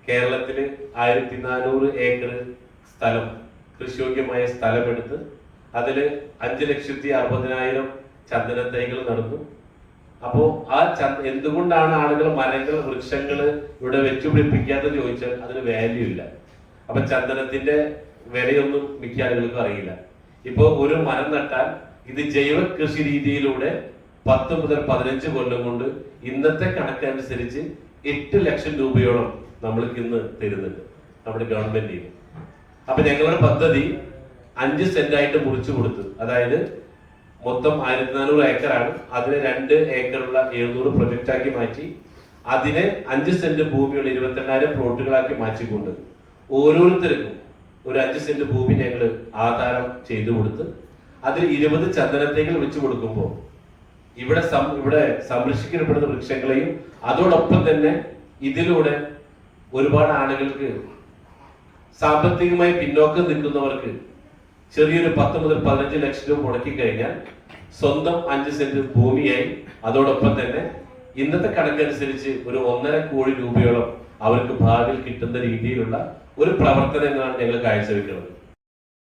കേരളത്തില് 1400 ഏക്കർ സ്ഥലം, കൃഷിയോഗ്യമായ സ്ഥലമെടുത്ത് അതില് 5,60,000 ചന്ദന തൈകൾ നടന്നു. അപ്പോ ആ എന്തുകൊണ്ടാണ് ആളുകൾ മരങ്ങൾ, വൃക്ഷങ്ങള് ഇവിടെ വെച്ചുപിടിപ്പിക്കാത്തെന്ന് ചോദിച്ചാൽ അതിന് വാല്യൂ ഇല്ല. അപ്പൊ ചന്ദനത്തിന്റെ വിലയൊന്നും മിക്ക ആളുകൾക്കും അറിയില്ല. ഇപ്പോ ഒരു മരം നട്ടാൽ ഇത് ജൈവ കൃഷി രീതിയിലൂടെ 10 മുതൽ 15 കൊല്ലം കൊണ്ട് ഇന്നത്തെ കണക്കനുസരിച്ച് 8 ലക്ഷം രൂപയോളം നമ്മൾക്ക് ഇന്ന് തരുന്നുണ്ട് നമ്മുടെ ഗവൺമെന്റ്. അപ്പൊ ഞങ്ങളുടെ പദ്ധതി 5 സെന്റായിട്ട് മുറിച്ചു കൊടുത്തു. അതായത് മൊത്തം 1400 ഏക്കറാണ്. അതിനെ 2 ഏക്കറുള്ള 700 പ്രൊജക്റ്റ് ആക്കി മാറ്റി അതിനെ 5 സെന്റ് ഭൂമിയുള്ള 22,000 പ്ലോട്ടുകളാക്കി മാറ്റിക്കൊണ്ട് ഓരോരുത്തർക്കും ഒരു 5 സെന്റ് ഭൂമി ഞങ്ങൾ ആധാരം ചെയ്തു കൊടുത്ത് അതിൽ 20 ചന്ദനത്തൈകൾ വെച്ച് കൊടുക്കുമ്പോൾ ഇവിടെ സംരക്ഷിക്കപ്പെടുന്ന വൃക്ഷങ്ങളെയും അതോടൊപ്പം തന്നെ ഇതിലൂടെ ഒരുപാട് ആളുകൾക്ക് സാമ്പത്തികമായി പിന്നോക്കം നിൽക്കുന്നവർക്ക് ചെറിയൊരു 10 മുതൽ 15 ലക്ഷം രൂപ മുടക്കി കഴിഞ്ഞാൽ സ്വന്തം 5 സെന്റ് ഭൂമിയായി. അതോടൊപ്പം തന്നെ ഇന്നത്തെ കണക്കനുസരിച്ച് ഒരു 1.5 കോടി രൂപയോളം അവർക്ക് ഭാവിയിൽ കിട്ടുന്ന രീതിയിലുള്ള ഒരു പ്രവർത്തനങ്ങളാണ് ഞങ്ങൾ കാഴ്ചവെക്കുന്നത്.